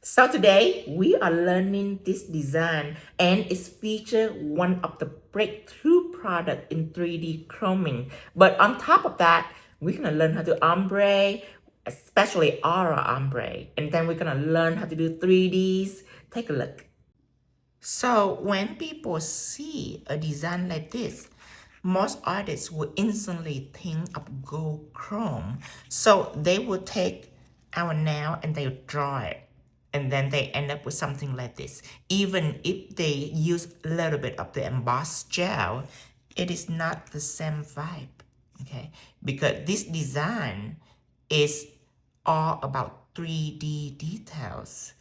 So today we are learning this design and it's featured one of the breakthrough product in 3D chroming. But on top of that, we're gonna learn how to ombre, especially aura ombre. And then we're gonna learn how to do 3Ds. Take a look. So when people see a design like this, most artists will instantly think of gold chrome. So they will take our nail and they'll draw it. And then they end up with something like this. Even if they use a little bit of the embossed gel, it is not the same vibe, okay? Because this design is all about 3D details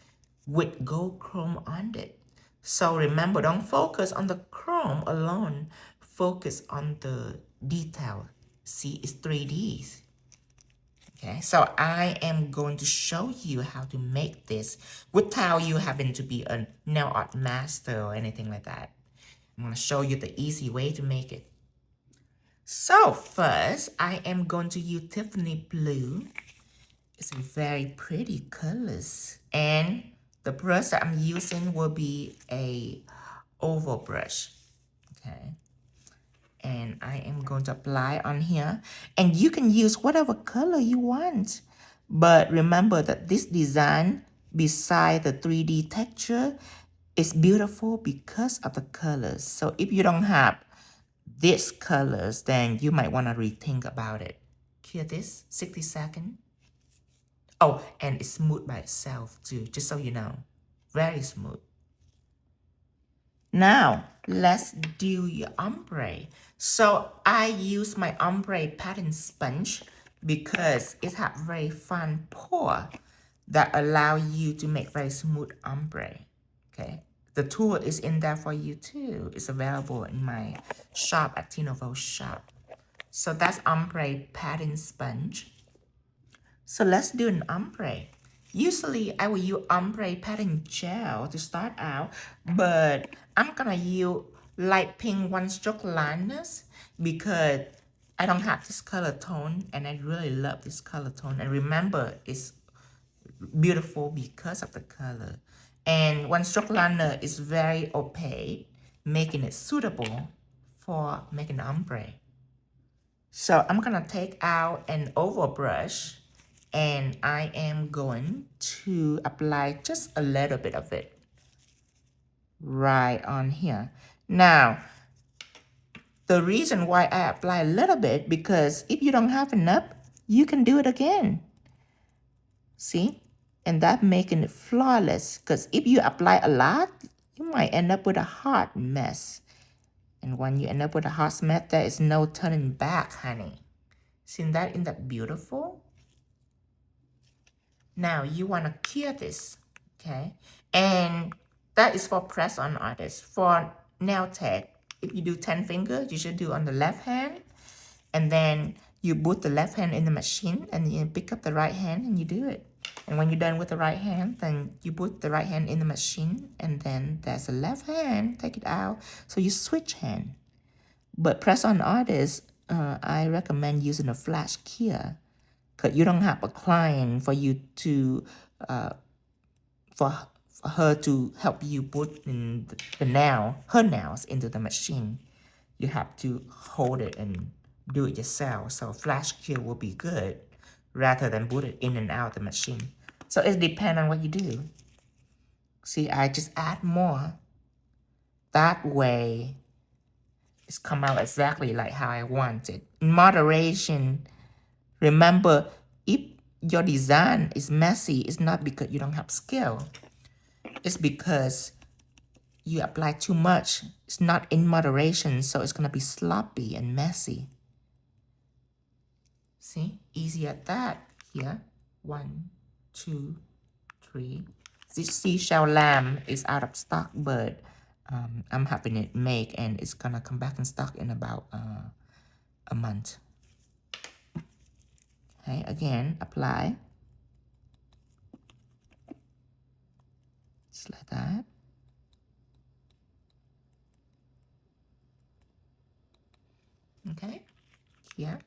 with gold chrome on it. So remember, don't focus on the chrome alone. Focus on the detail. See, it's 3Ds. Okay, so I am going to show you how to make this without you having to be a nail art master or anything like that. I'm going to show you the easy way to make it. So first, I am going to use Tiffany blue. It's a very pretty colors. And the brush that I'm using will be a oval brush. Okay. And I am going to apply on here. And you can use whatever color you want. But remember that this design, beside the 3D texture, is beautiful because of the colors. So if you don't have these colors, then you might want to rethink about it. Cure this, 60 seconds. Oh, and it's smooth by itself too, just so you know. Very smooth. Now, let's do your ombre. So I use my ombre pattern sponge because it has very fine pour that allow you to make very smooth ombre. Okay, the tool is in there for you too. It's available in my shop at Tino shop. So that's ombre pattern sponge. So let's do an ombre. Usually I will use ombre pattern gel to start out, but I'm gonna use light pink one stroke liners because I don't have this color tone and I really love this color tone. And remember, it's beautiful because of the color. And one stroke liner is very opaque, making it suitable for making ombre. So I'm gonna take out an oval brush and I am going to apply just a little bit of it right on here. Now, the reason why I apply a little bit, because if you don't have enough, you can do it again. See? And that making it flawless, because if you apply a lot, you might end up with a hot mess. And when you end up with a hot mess, there is no turning back, honey. Isn't that beautiful? Now you want to cure this, okay? And that is for press-on artists. For nail tech, if you do 10 fingers, you should do on the left hand. And then you put the left hand in the machine and you pick up the right hand and you do it. And when you're done with the right hand, then you put the right hand in the machine and then there's a left hand, take it out. So you switch hand. But press-on artists, I recommend using a flash cure. Because you don't have a client for you to, for her to help you put in her nails into the machine. You have to hold it and do it yourself. So flash cure will be good rather than put it in and out the machine. So it depends on what you do. See, I just add more. That way, it's come out exactly like how I want it. In moderation, remember, if your design is messy, it's not because you don't have skill. It's because you apply too much. It's not in moderation, so it's going to be sloppy and messy. See? Easy at that. Here. 1, 2, 3. This seashell lamb is out of stock, but I'm having it made, and it's going to come back in stock in about a month. Okay, again, apply. Just like that. Okay, here.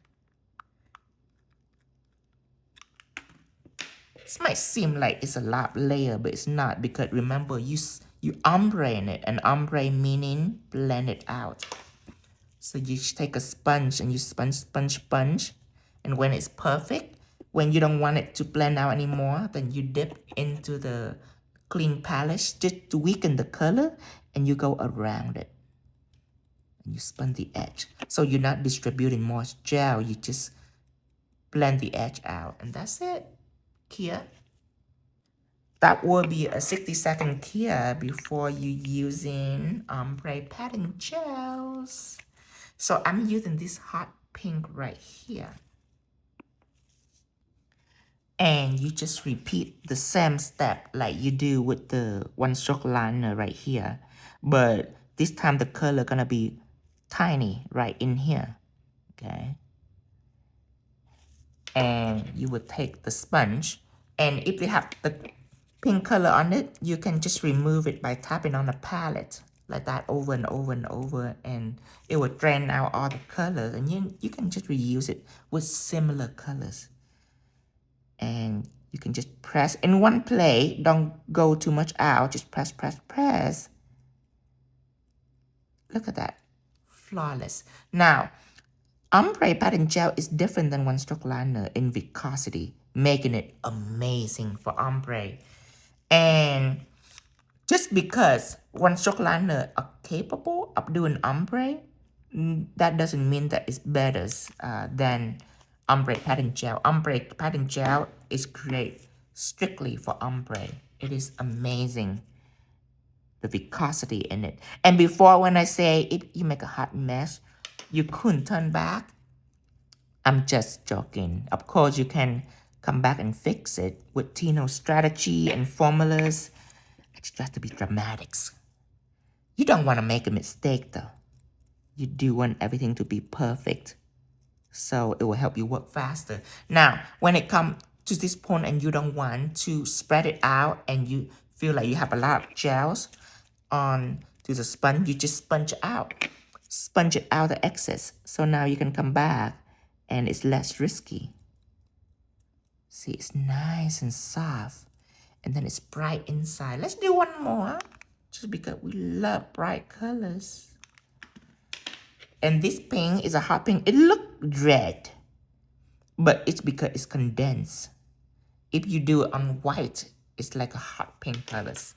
This might seem like it's a lot layer, but it's not, because remember you ombre in it, and ombre meaning blend it out. So you take a sponge and you sponge, and when it's perfect, when you don't want it to blend out anymore, then you dip into the clean palette just to weaken the color, and you go around it. And you spun the edge. So you're not distributing more gel, you just blend the edge out, and that's it. 𝐬𝐫. That will be a 60-second 𝐬𝐫 before you using ombre pattern gels. So I'm using this hot pink right here. And you just repeat the same step like you do with the one stroke liner right here. But this time the color gonna be tiny right in here. Okay. And you would take the sponge, and if you have the pink color on it, you can just remove it by tapping on the palette like that over and over and over, and it will drain out all the colors, and you can just reuse it with similar colors. And you can just press in one play, don't go too much out, just press, press, press. Look at that, flawless. Now, ombre pattern gel is different than one stroke liner in viscosity, making it amazing for ombre. And just because one stroke liner are capable of doing ombre, that doesn't mean that it's better than ombre pattern gel. Ombre pattern gel is created strictly for ombre. It is amazing, the viscosity in it. And before, when I say if you make a hot mess, you couldn't turn back, I'm just joking. Of course, you can come back and fix it with Tino's strategy and formulas. It's just to be dramatics. You don't want to make a mistake though. You do want everything to be perfect. So it will help you work faster. Now, when it comes to this point and you don't want to spread it out and you feel like you have a lot of gels on to the sponge, you just sponge it out. Sponge it out the excess. So now you can come back and it's less risky. See, it's nice and soft. And then it's bright inside. Let's do one more. Just because we love bright colors. And this pink is a hot pink. It looks red. But it's because it's condensed. If you do it on white, it's like a hot pink colors.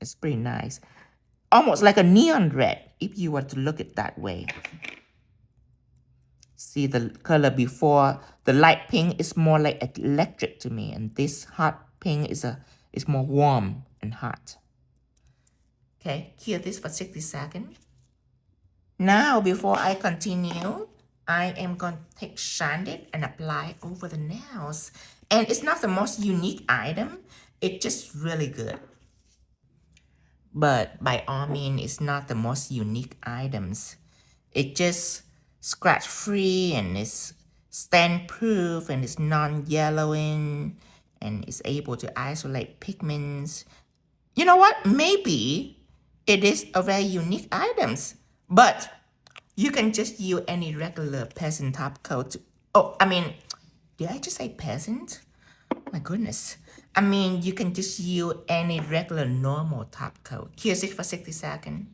It's pretty nice. Almost like a neon red, if you were to look at it that way. See the color before, the light pink is more like electric to me. And this hot pink is more warm and hot. Okay, cure this for 60 seconds. Now, before I continue, I am going to take shine it and apply over the nails. And it's not the most unique item. It's just really good. But by all means, it's not the most unique items. It just scratch free and it's stain proof and it's non-yellowing and it's able to isolate pigments. You know what? Maybe it is a very unique items, but you can just use any regular peasant top coat. Did I just say peasant? My goodness. You can just use any regular normal top coat. Here's it for 60 seconds.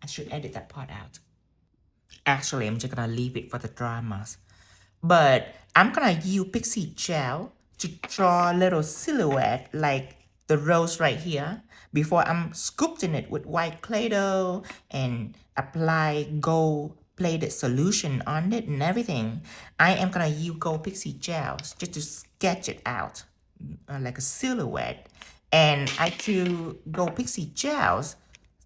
I should edit that part out. Actually, I'm just gonna leave it for the dramas. But I'm gonna use pixie gel to draw a little silhouette like the rose right here before I'm sculpting it with white Claydoh and apply gold plated solution on it and everything. I am gonna use gold pixie gels just to sketch it out like a silhouette. And I choose gold pixie gels.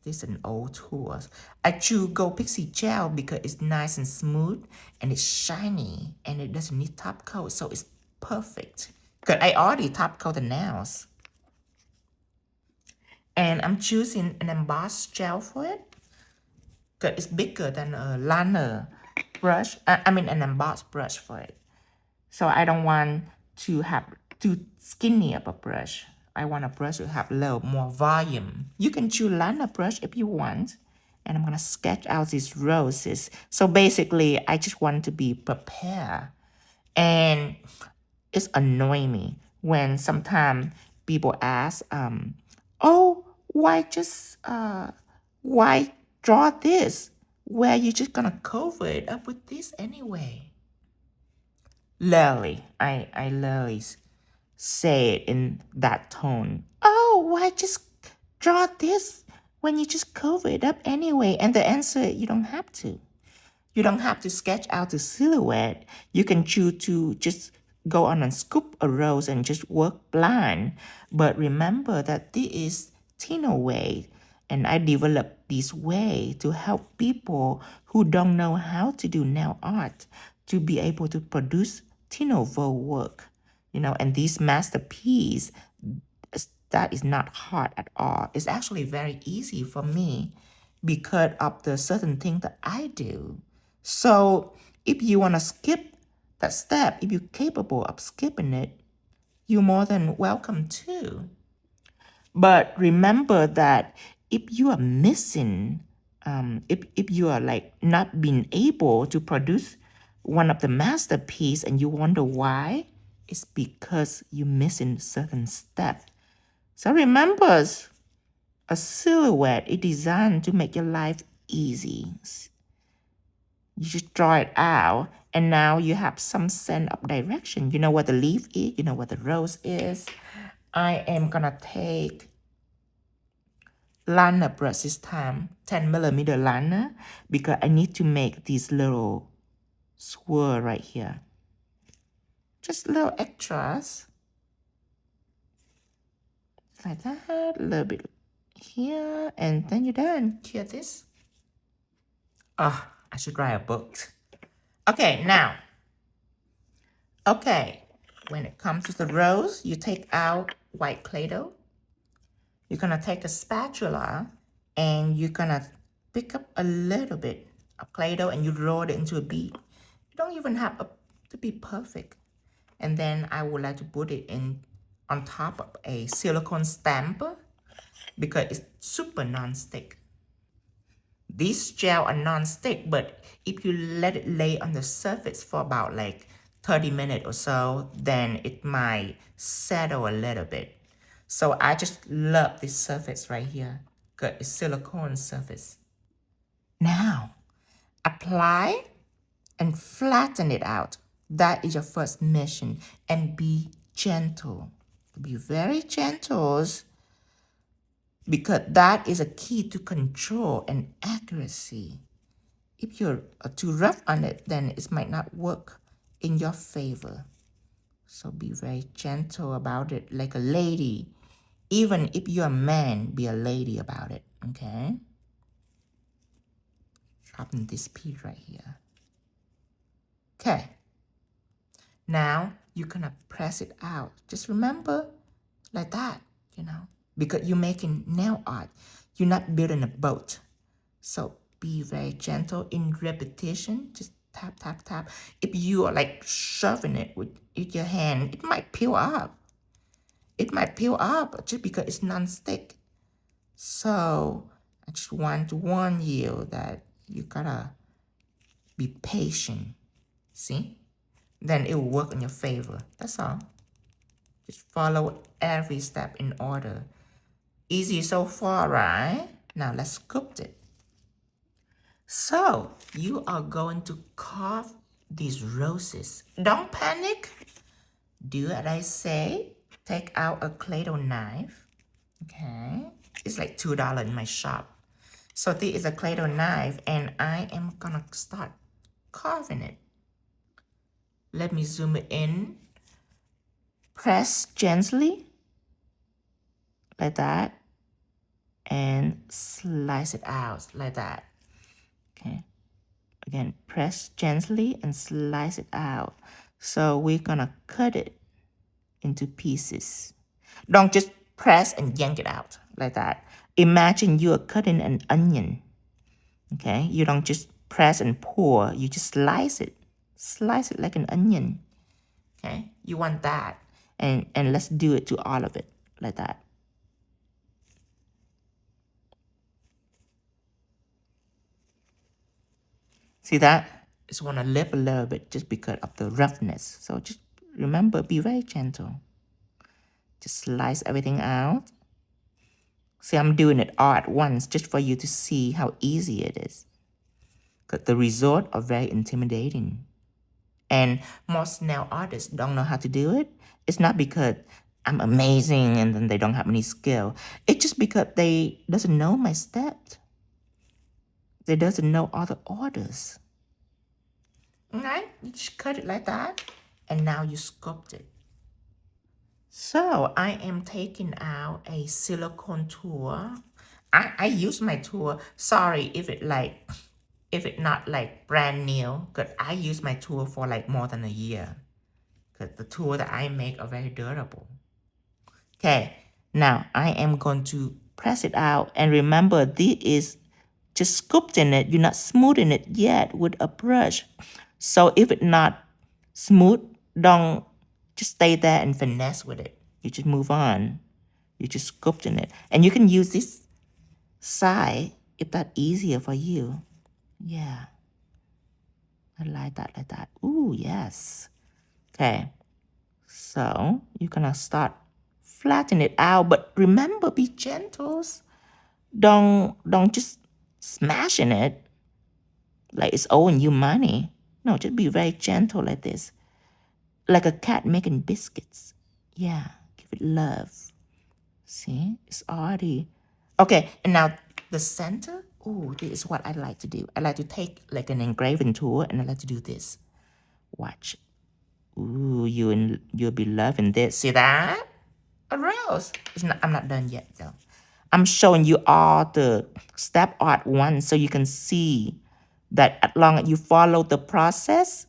This is an old tool. I choose gold pixie gel because it's nice and smooth and it's shiny and it doesn't need top coat, so it's perfect. Because I already top coat the nails. And I'm choosing an embossed gel for it because it's bigger than a liner brush. An embossed brush for it. So I don't want to have too skinny of a brush. I want a brush to have a little more volume. You can choose liner brush if you want. And I'm gonna sketch out these roses. So basically, I just want to be prepared. And it's annoying me. when sometimes people ask, oh, why draw this? Where you just gonna cover it up with this anyway? Literally, I literally say it in that tone. Oh, why just draw this when you just cover it up anyway? And the answer, you don't have to. You don't have to sketch out the silhouette. You can choose to just go on and scoop a rose and just work blind. But remember that this is Tino way, and I developed this way to help people who don't know how to do nail art to be able to produce Tino work. And this masterpiece, that is not hard at all. It's actually very easy for me because of the certain thing that I do. So if you want to skip that step, if you're capable of skipping it, you're more than welcome to. But remember that if you are missing, if you are like not being able to produce one of the masterpiece and you wonder why, it's because you're missing certain step. So remember, a silhouette is designed to make your life easy. You just draw it out, and now you have some sense of direction. You know what the leaf is, you know what the rose is. I am gonna take liner brush this time, 10mm liner, because I need to make these little swirl right here. Just little extras. Like that, a little bit here, and then you're done. Hear this? Oh, I should write a book. Okay, now. Okay, when it comes to the rose, you take out white Claydoh. You're gonna take a spatula and you're gonna pick up a little bit of Claydoh and you roll it into a bead. You don't even have to be perfect. And then I would like to put it in on top of a silicone stamper because it's super non-stick. These gel are non-stick, but if you let it lay on the surface for about like 30 minutes or so, then it might settle a little bit. So I just love this surface right here because it's silicone surface. Now, apply and flatten it out. That is your first mission. And be gentle. Be very gentle because that is a key to control and accuracy. If you're too rough on it, then it might not work in your favor. So be very gentle about it, like a lady. Even if you're a man, be a lady about it, okay? Dropping this piece right here. Okay. Now, you're gonna press it out. Just remember, like that, because you're making nail art. You're not building a boat. So be very gentle in repetition. Just tap, tap, tap. If you are like shoving it with your hand, it might peel up. It might peel up just because it's non-stick. So I just want to warn you that you gotta be patient. See? Then it will work in your favor. That's all. Just follow every step in order. Easy so far, right? Now let's sculpt it. So you are going to carve these roses. Don't panic. Do as I say. Take out a Claydoh knife. Okay. It's like $2 in my shop. So this is a Claydoh knife and I am gonna start carving it. Let me zoom it in. Press gently like that and slice it out like that. Okay. Again, press gently and slice it out. So we're gonna cut it into pieces. Don't just press and yank it out like that. Imagine you are cutting an onion. Okay, you don't just press and pour, you just slice it. Slice it like an onion. Okay, you want that. And let's do it to all of it like that. See that? Just want to lift a little bit just because of the roughness. So just remember, be very gentle. Just slice everything out. See, I'm doing it all at once just for you to see how easy it is. Because the results are very intimidating. And most nail artists don't know how to do it. It's not because I'm amazing and then they don't have any skill. It's just because they doesn't know my steps. They doesn't know all the orders. Alright, you just cut it like that. And now you sculpt it. So I am taking out a silicone tool. I use my tool. Sorry if it not like brand new, because I use my tool for like more than a year. Because the tool that I make are very durable. Okay, now I am going to press it out. And remember, this is just sculpting it. You're not smoothing it yet with a brush. So if it's not smooth, don't just stay there and finesse with it. You just move on. You're just sculpting it. And you can use this side if that's easier for you. Yeah. I like that. Ooh, yes. Okay. So you're gonna start flatten it out. But remember, be gentle. Don't just smashing it like it's owing you money. No, just be very gentle like this. Like a cat making biscuits. Yeah, give it love. See, it's already... Okay, and now the center. Ooh, this is what I like to do. I like to take like an engraving tool and I like to do this. Watch. Ooh, you'll be loving this. See that? A rose. I'm not done yet though. I'm showing you all the step at once so you can see that as long as you follow the process,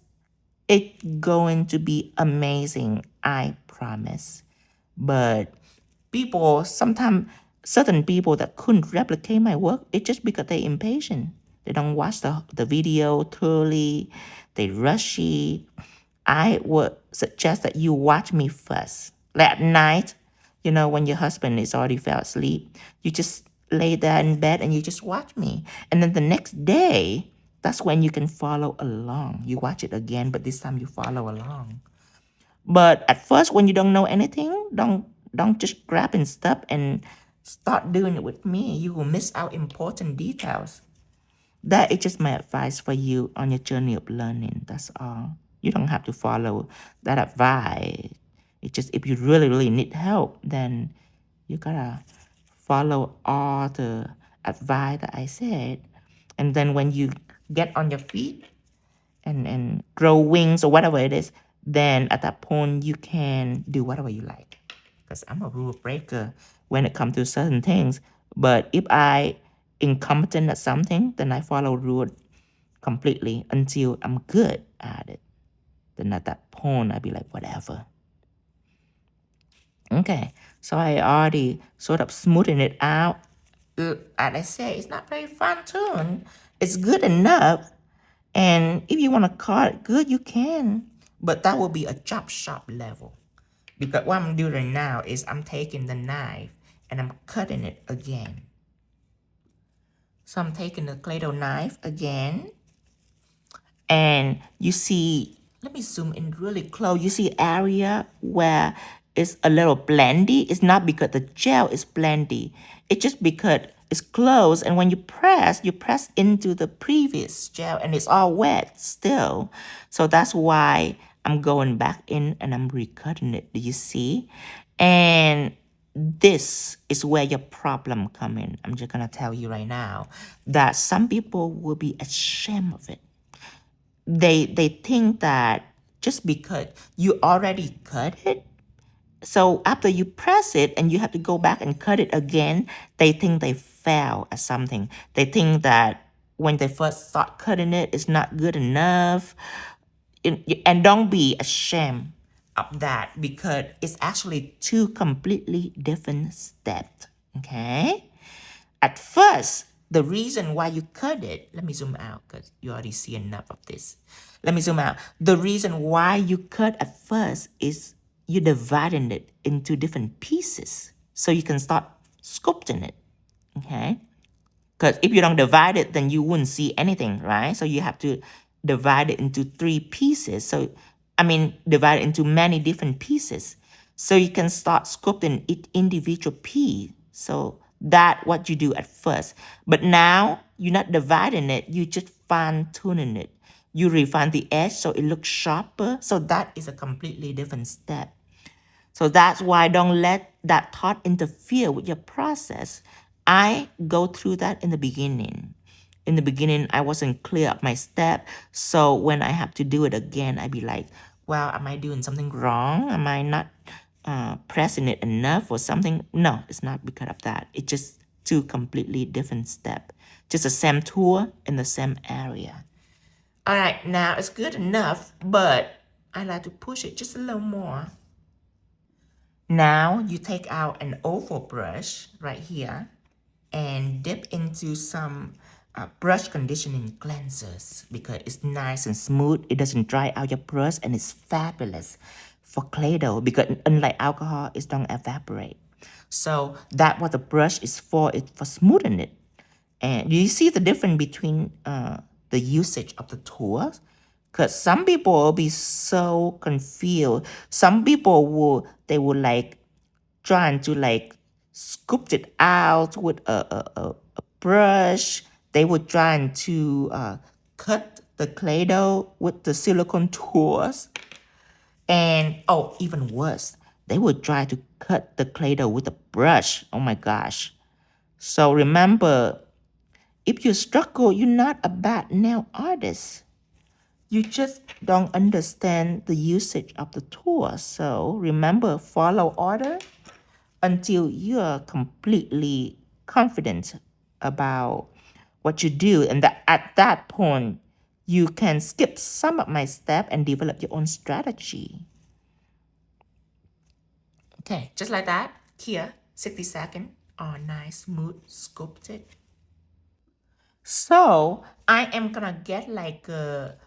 it's going to be amazing. I promise. But people, sometimes certain people that couldn't replicate my work, it's just because they're impatient. They don't watch the video thoroughly. They rushy. I would suggest that you watch me first. Like at night, when your husband is already fell asleep, you just lay there in bed and you just watch me. And then the next day, that's when you can follow along. You watch it again, but this time you follow along. But at first, when you don't know anything, don't just grab and stuff and start doing it with me. You will miss out important details. That is just my advice for you on your journey of learning. That's all. You don't have to follow that advice. It's just if you really, really need help, then you gotta follow all the advice that I said. And then when you get on your feet and grow wings or whatever it is, then at that point you can do whatever you like. Because I'm a rule breaker when it comes to certain things. But if I incompetent at something, then I follow rule completely until I'm good at it. Then at that point, I'd be like, whatever. Okay, so I already sort of smoothing it out. As I say, it's not very fine-tuned. It's good enough. And if you want to call it good, you can. But that will be a chop shop level. Because what I'm doing now is I'm taking the knife and I'm cutting it again. So I'm taking the Claydoh knife again. And you see, let me zoom in really close. You see area where it's a little blendy. It's not because the gel is blendy. It's just because it's close. And when you press into the previous gel and it's all wet still. So that's why I'm going back in and I'm recutting it. Do you see? And this is where your problem come in. I'm just going to tell you right now that some people will be ashamed of it. They think that just because you already cut it, so after you press it and you have to go back and cut it again, they think they fail at something. They think that when they first start cutting it, it's not good enough. And don't be ashamed of that because it's actually two completely different steps, okay? At first, the reason why you cut it, let me zoom out because you already see enough of this. Let me zoom out. The reason why you cut at first is you're dividing it into different pieces so you can start sculpting it, okay? Because if you don't divide it, then you wouldn't see anything, right? So you have to divide it into 3 pieces. Divide it into many different pieces. So you can start sculpting each individual piece. So that's what you do at first. But now you're not dividing it, you just fine tuning it. You refine the edge so it looks sharper. So that is a completely different step. So that's why don't let that thought interfere with your process. I go through that in the beginning. In the beginning, I wasn't clear of my step. So when I have to do it again, I'd be like, well, am I doing something wrong? Am I not pressing it enough or something? No, it's not because of that. It's just two completely different steps. Just the same tool in the same area. All right, now it's good enough, but I like to push it just a little more. Now you take out an oval brush right here and dip into some brush conditioning cleansers because it's nice and smooth. It doesn't dry out your brush and it's fabulous for Claydoh because unlike alcohol, it don't evaporate. So that's what the brush is for. It's for smoothing it. And you see the difference between the usage of the tools? Because some people will be so confused. Some people they will like trying to like scoop it out with a brush. They were trying to cut the Claydoh with the silicone tools. And oh, even worse, they would try to cut the Claydoh with a brush. Oh my gosh. So remember, if you struggle, you're not a bad nail artist. You just don't understand the usage of the tool. So remember, follow order until you're completely confident about what you do. And at that point, you can skip some of my steps and develop your own strategy. Okay, just like that. Here, 60 seconds. Oh, nice, smooth, sculpted. So I am gonna get like a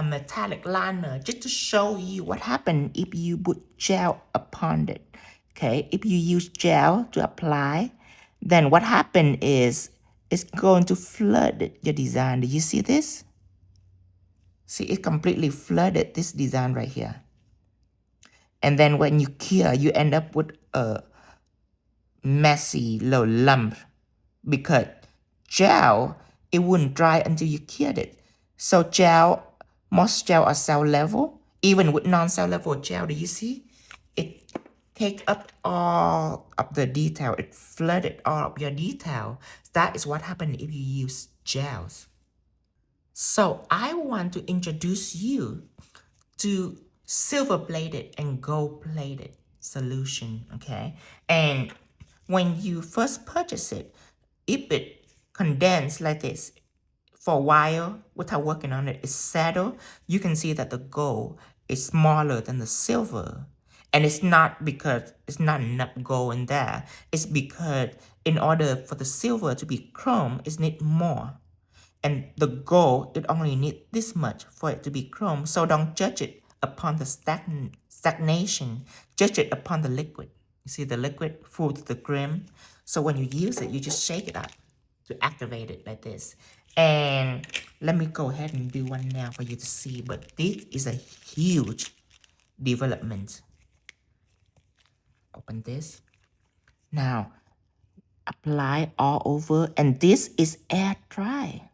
metallic liner just to show you what happened if you put gel upon it. Okay, if you use gel to apply, then what happened is it's going to flood your design. Do you see this? See, it completely flooded this design right here. And then when you cure, you end up with a messy little lump because gel, it wouldn't dry until you cured it. So gel, most gel are cell level. Even with non-cell level gel, do you see? It take up all of the detail. It flooded all of your detail. That is what happened if you use gels. So I want to introduce you to silver-plated and gold-plated solution, okay? And when you first purchase it, if it condensed like this for a while without working on it, it's settled, you can see that the gold is smaller than the silver. And it's not because it's not enough gold in there. It's because in order for the silver to be chrome, it needs more. And the gold, it only needs this much for it to be chrome. So don't judge it upon the stagnation. Judge it upon the liquid. You see the liquid full to the brim. So when you use it, you just shake it up to activate it like this. And let me go ahead and do one now for you to see. But this is a huge development. Open this. Now, apply all over. And this is air dry.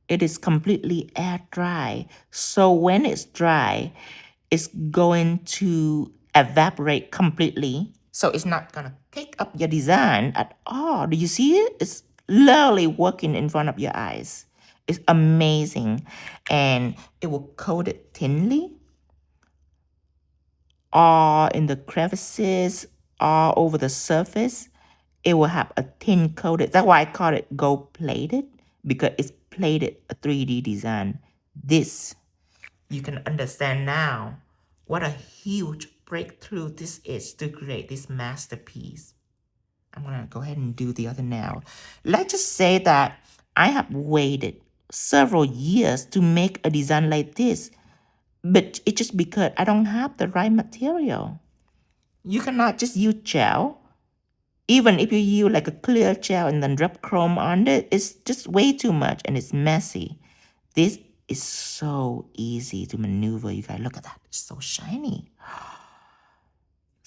It is completely air dry. So when it's dry, it's going to evaporate completely. So it's not going to take up your design at all. Do you see it? It's literally working in front of your eyes. It's amazing. And it will coat it thinly, all in the crevices, all over the surface. It will have a thin coated. That's why I call it gold plated, because it's plated a 3D design. This, you can understand now what a huge breakthrough this is to create this masterpiece. I'm gonna go ahead and do the other now. Let's just say that I have waited several years to make a design like this, but it's just because I don't have the right material. You cannot just use gel. Even if you use like a clear gel and then rub chrome on it, it's just way too much and it's messy. This is so easy to maneuver. You guys, look at that. It's so shiny.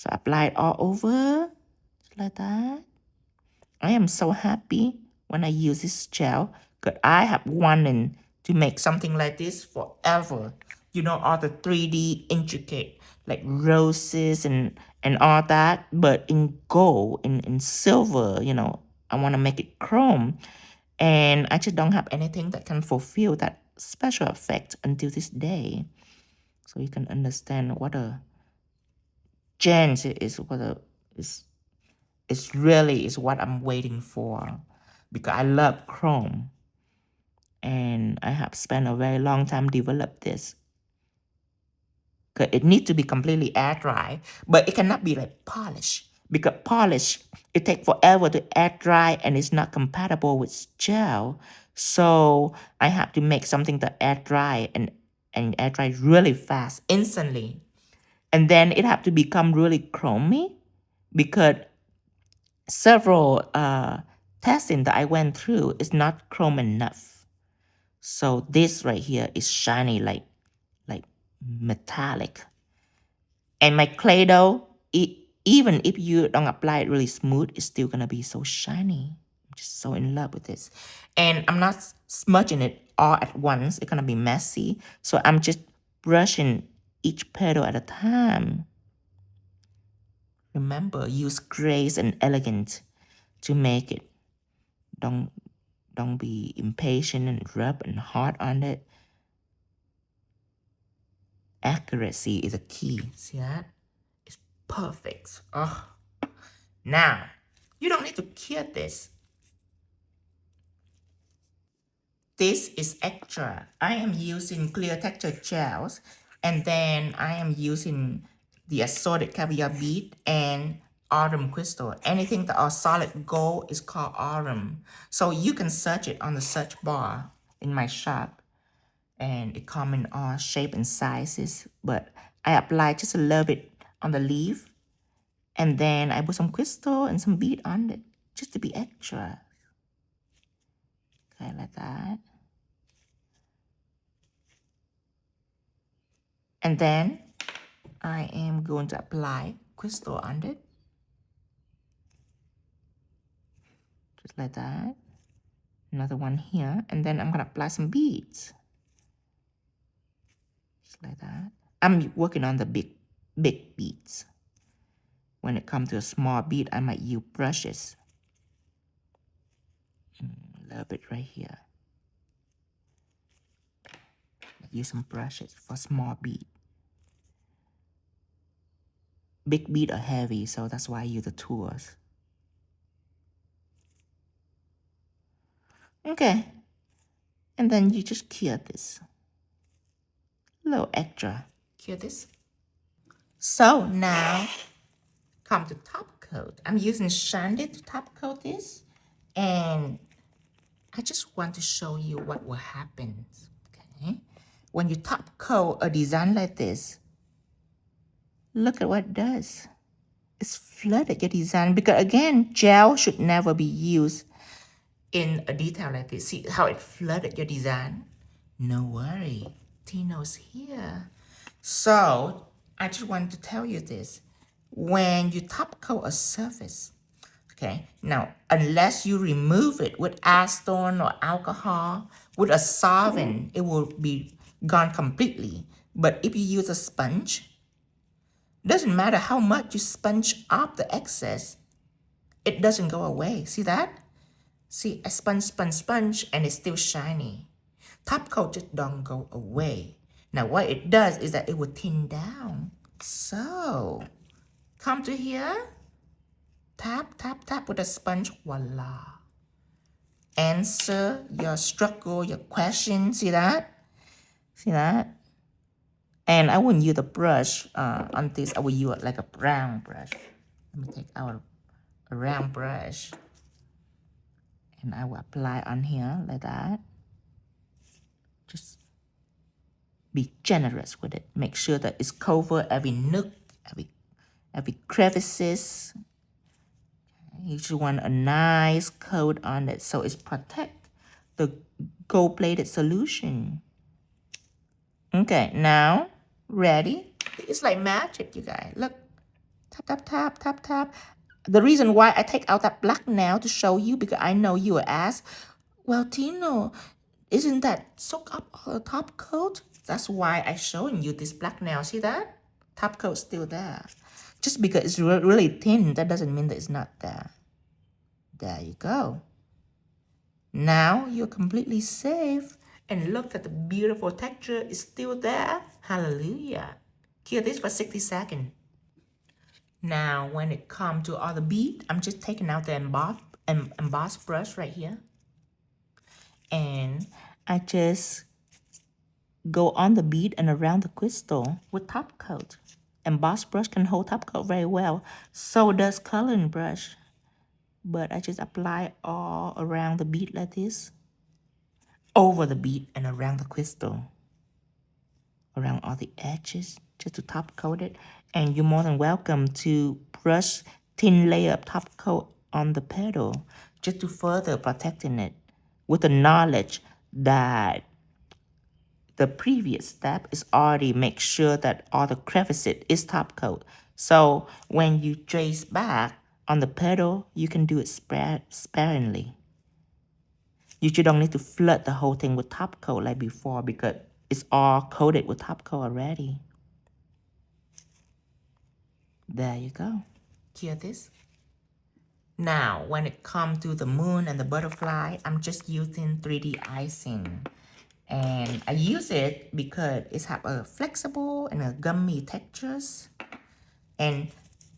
So apply it all over, just like that. I am so happy when I use this gel, because I have wanted to make something like this forever. You know, all the 3D intricate, like roses and all that, but in gold, in silver, you know, I want to make it chrome. And I just don't have anything that can fulfill that special effect until this day. So you can understand what a change is, what a it's really is what I'm waiting for, because I love chrome and I have spent a very long time develop this. Because it needs to be completely air dry, but it cannot be like polish, because polish, it takes forever to air dry and it's not compatible with gel. So I have to make something that air dry and air dry really fast, instantly. And then it have to become really chromy, because several testing that I went through is not chrome enough. So this right here is shiny, like metallic. And my Claydoh, even if you don't apply it really smooth, it's still gonna be so shiny. I'm just so in love with this. And I'm not smudging it all at once. It's gonna be messy. So I'm just brushing each petal at a time. Remember, use grace and elegance to make it. Don't be impatient and rub and hard on it. Accuracy is a key. See that? It's perfect. Oh. Now, you don't need to cure this. This is extra. I am using clear texture gels, and then I am using the assorted caviar bead and autumn crystal. Anything that are solid gold is called autumn. So you can search it on the search bar in my shop, and it comes in all shape and sizes. But I apply just a little bit on the leaf, and then I put some crystal and some bead on it, just to be extra. Okay, like that. And then I am going to apply crystal on it. Just like that. Another one here. And then I'm going to apply some beads. Just like that. I'm working on the big beads. When it comes to a small bead, I might use brushes. A little bit right here. Use some brushes for small bead. Big bead are heavy, so that's why I use the tools. Okay. And then you just cure this. A little extra. Cure this. So now, come to top coat. I'm using Shandy to top coat this. And I just want to show you what will happen. Okay. When you top coat a design like this, look at what it does. It's flooded your design, because again, gel should never be used in a detail like this. See how it flooded your design? No worry, Tino's here. So I just want to tell you this. When you top coat a surface, okay, now unless you remove it with acetone or alcohol, with a solvent, it will be gone completely. But if you use a sponge, doesn't matter how much you sponge off the excess, it doesn't go away. See that? See, I sponge, and it's still shiny. Top coat just don't go away. Now, what it does is that it will thin down. So, come to here, tap, tap, tap with a sponge, voila. Answer your struggle, your question. See that? See that? And I wouldn't use a brush on this. I will use like a brown brush. Let me take out a round brush. And I will apply on here like that. Just be generous with it. Make sure that it's covered every nook, every crevices. You just want a nice coat on it so it's protect the gold-plated solution. Okay, now ready? It's like magic, you guys. Look, Tap, tap, tap, tap, tap. The reason why I take out that black now to show you, because I know you will ask, well, Tino, isn't that soak up all the top coat? That's why I showing you this black now. See that? Top coat still there. Just because it's really thin, that doesn't mean that it's not there. There you go. Now you're completely safe. And look at the beautiful texture is still there. Hallelujah. Cure this for 60 seconds. Now, when it comes to all the bead, I'm just taking out the emboss brush right here. And I just go on the bead and around the crystal with top coat. Emboss brush can hold top coat very well. So does coloring brush. But I just apply all around the bead like this. Over the bead and around the crystal. Around all the edges, just to top coat it. And you're more than welcome to brush thin layer of top coat on the petal just to further protecting it with the knowledge that the previous step is already make sure that all the crevices is top coat. So when you trace back on the petal, you can do it sparingly. You don't need to flood the whole thing with top coat like before because it's all coated with top coat already. There you go. Hear this? Now, when it comes to the moon and the butterfly, I'm just using 3D icing. And I use it because it has a flexible and a gummy textures. And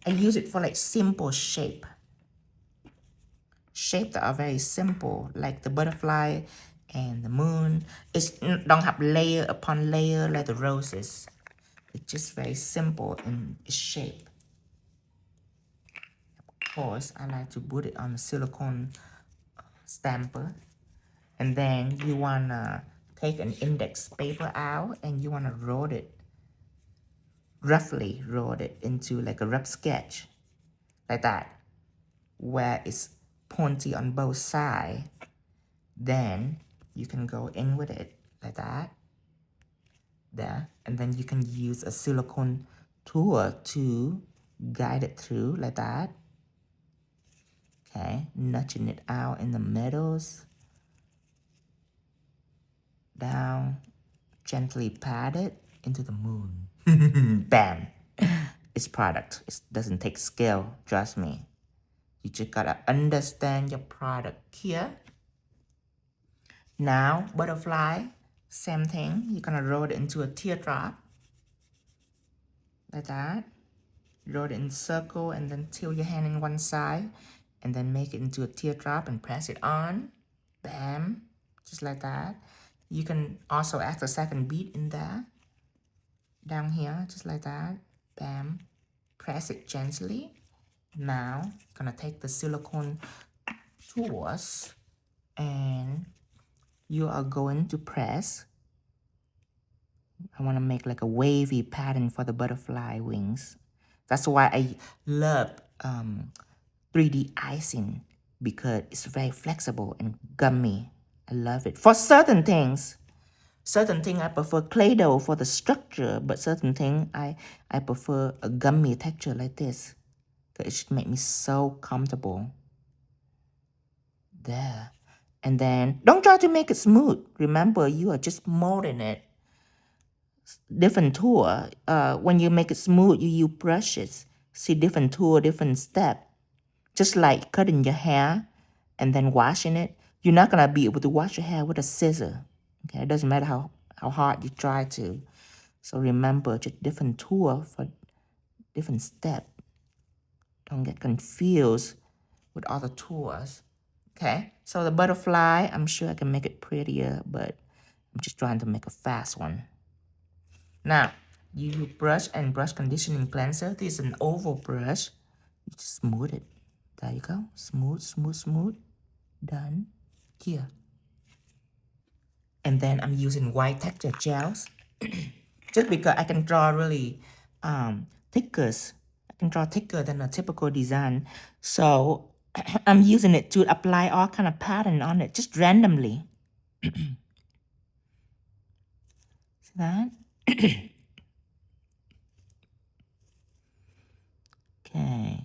I use it for like simple shape. Shape that are very simple, like the butterfly and the moon. It don't have layer upon layer like the roses. It's just very simple in its shape. Of course, I like to put it on a silicone stamper. And then you wanna take an index paper out and you wanna roll it, roughly roll it into like a rough sketch, like that, where it's pointy on both sides. Then you can go in with it like that, there, and then you can use a silicone tool to guide it through like that. Okay, nudging it out in the middles, down, gently pat it into the moon. Bam! It's product. It doesn't take skill, trust me. You just gotta understand your product here. Now, butterfly, same thing. You're gonna roll it into a teardrop. Like that. Roll it in a circle and then tilt your hand in one side. And then make it into a teardrop and press it on. Bam! Just like that. You can also add a second bead in there. Down here, just like that. Bam! Press it gently. Now, gonna take the silicone tools and you are going to press. I want to make like a wavy pattern for the butterfly wings. That's why I love 3D icing, because it's very flexible and gummy. I love it. For certain things I prefer Claydoh for the structure, but certain things I prefer a gummy texture like this. It should make me so comfortable. There. And then don't try to make it smooth. Remember, you are just molding it. Different tool. When you make it smooth, you use brushes. See, different tool, different step. Just like cutting your hair and then washing it. You're not gonna be able to wash your hair with a scissor. Okay, it doesn't matter how hard you try to. So remember, just different tool for different step. Don't get confused with other tools. Okay, so the butterfly, I'm sure I can make it prettier, but I'm just trying to make a fast one. Now, you use brush and brush conditioning cleanser. This is an oval brush. You just smooth it. There you go. Smooth, smooth, smooth. Done. Here. And then I'm using white texture gels. Just because I can draw really thicker. I can draw thicker than a typical design. So I'm using it to apply all kind of pattern on it, just randomly. See that? Okay, Okay.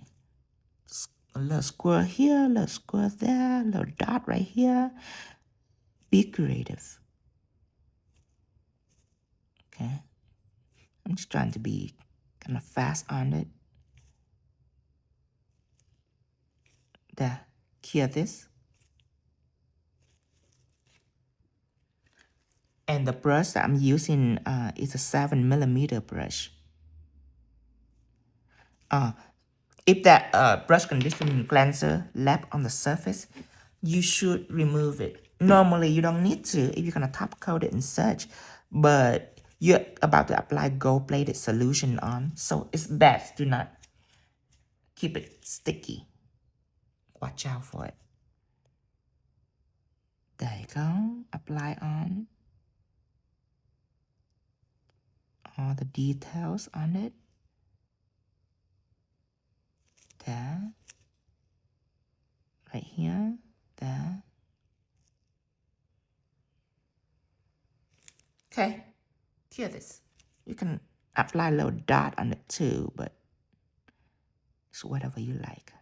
A little square here, a little square there, a little dot right here. Be creative. Okay. I'm just trying to be kind of fast on it. There. Clear this. And the brush that I'm using is a 7mm brush. If that brush conditioning cleanser left on the surface, you should remove it. Normally, you don't need to if you're going to top coat it and such, but you're about to apply gold-plated solution on, so it's best to not keep it sticky. Watch out for it. There you go. Apply on all the details on it. There. Right here. There. Okay. Clear this. You can apply a little dot on it too, but it's whatever you like.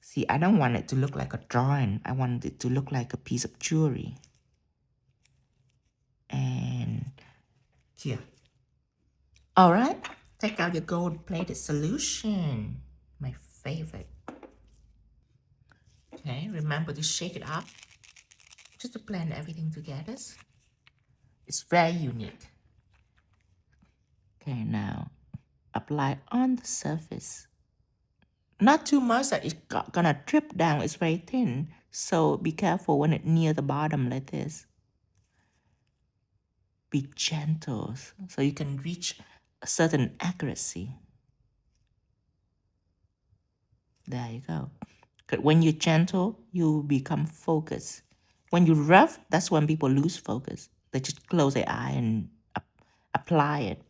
See, I don't want it to look like a drawing. I want it to look like a piece of jewelry. And here. All right. Take out your gold-plated solution. My favorite. Okay, remember to shake it up just to blend everything together. It's very unique. Okay, now apply on the surface. Not too much that it's gonna drip down. It's very thin, so be careful when it's near the bottom like this. Be gentle so you can reach a certain accuracy. There you go. When you're gentle, you become focused. When you're rough, that's when people lose focus. They just close their eye and apply it.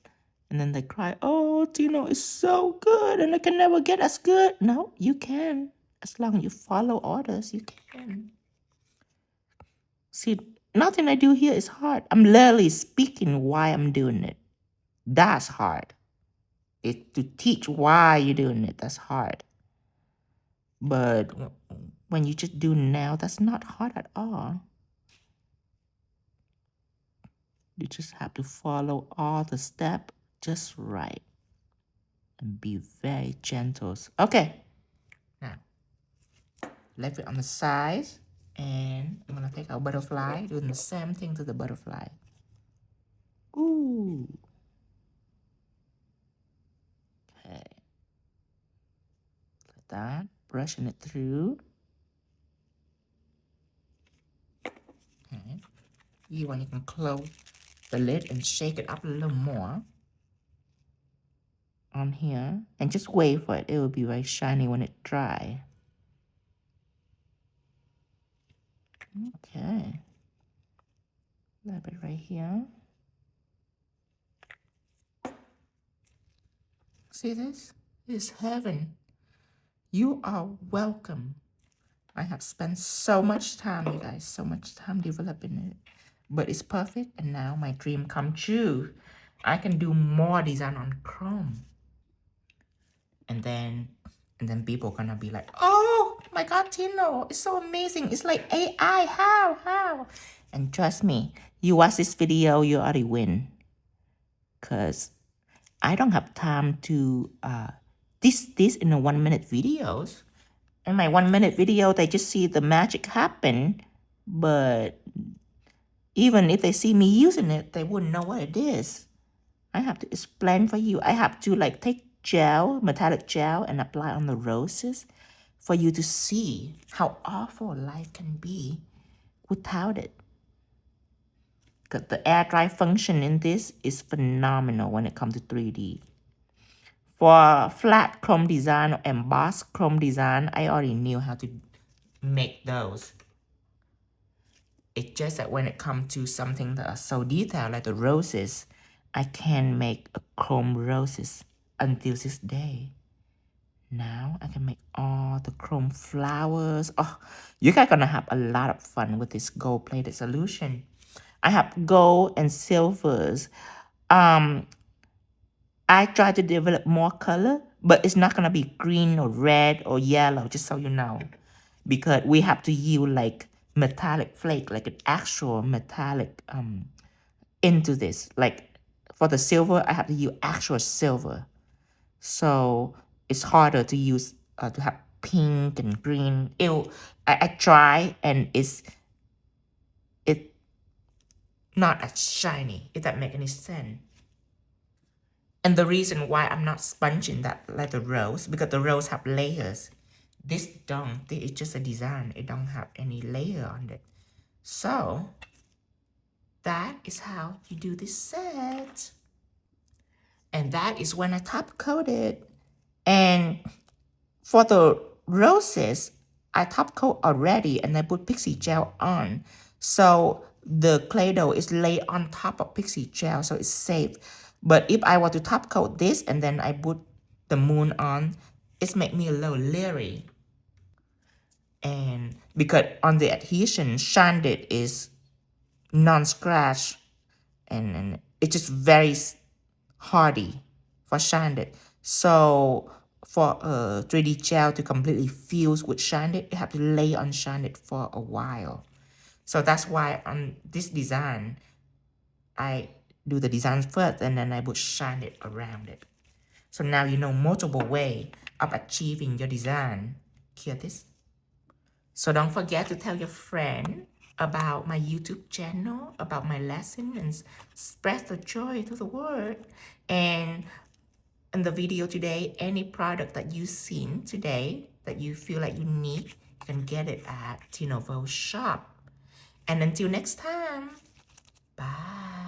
And then they cry, oh, Tino is so good and I can never get as good. No, you can. As long as you follow orders, you can. See, nothing I do here is hard. I'm literally speaking why I'm doing it. That's hard. It's to teach why you're doing it. That's hard. But when you just do now, that's not hard at all. You just have to follow all the steps just right. And be very gentle. Okay. Now, left it on the side. And I'm going to take our butterfly. Doing the same thing to the butterfly. Ooh. Okay. Like that. Brushing it through. Okay. You can close the lid and shake it up a little more on here. And just wait for it. It will be very shiny when it dry. Okay. A little bit right here. See this? It's heaven. You are welcome. I have spent so much time, you guys, so much time developing it. But it's perfect, and now my dream come true. I can do more design on chrome. And then people gonna be like, oh my God, Tino, it's so amazing. It's like AI, how? And trust me, you watch this video, you already win. Because I don't have time to this in a 1-minute videos. In my 1-minute video, they just see the magic happen. But even if they see me using it, they wouldn't know what it is. I have to explain for you. I have to like take gel, metallic gel, and apply on the roses for you to see how awful life can be without it. Because the air dry function in this is phenomenal when it comes to 3D. For flat chrome design or embossed chrome design, I already knew how to make those. It's just that when it comes to something that are so detailed like the roses, I can make a chrome roses until this day. Now I can make all the chrome flowers. Oh, you guys are gonna have a lot of fun with this gold-plated solution. I have gold and silvers. I try to develop more color, but it's not gonna be green or red or yellow, just so you know, because we have to use like metallic flake, like an actual metallic into this. Like for the silver, I have to use actual silver, so it's harder to use to have pink and green. I try, and it's not as shiny, if that make any sense. And the reason why I'm not sponging that like the rose, because the rose have layers. This don't. This is just a design. It don't have any layer on it. So that is how you do this set. And that is when I top coat it. And for the roses, I top coat already and I put pixie gel on. So the Claydoh is laid on top of pixie gel, so it's safe. But if I were to top coat this and then I put the moon on, it's make me a little leery. And because on the adhesion, Shanded is non-scratch, and it's just very hardy for Shanded. So for a 3D gel to completely fuse with Shanded, you have to lay on Shanded for a while. So that's why on this design, I do the design first and then I put Shanded around it. So now you know multiple way of achieving your design. Hear this? So don't forget to tell your friend about my YouTube channel, about my lesson, and spread the joy to the world. And in the video today, any product that you've seen today that you feel like you need, you can get it at Tino shop. And until next time, bye.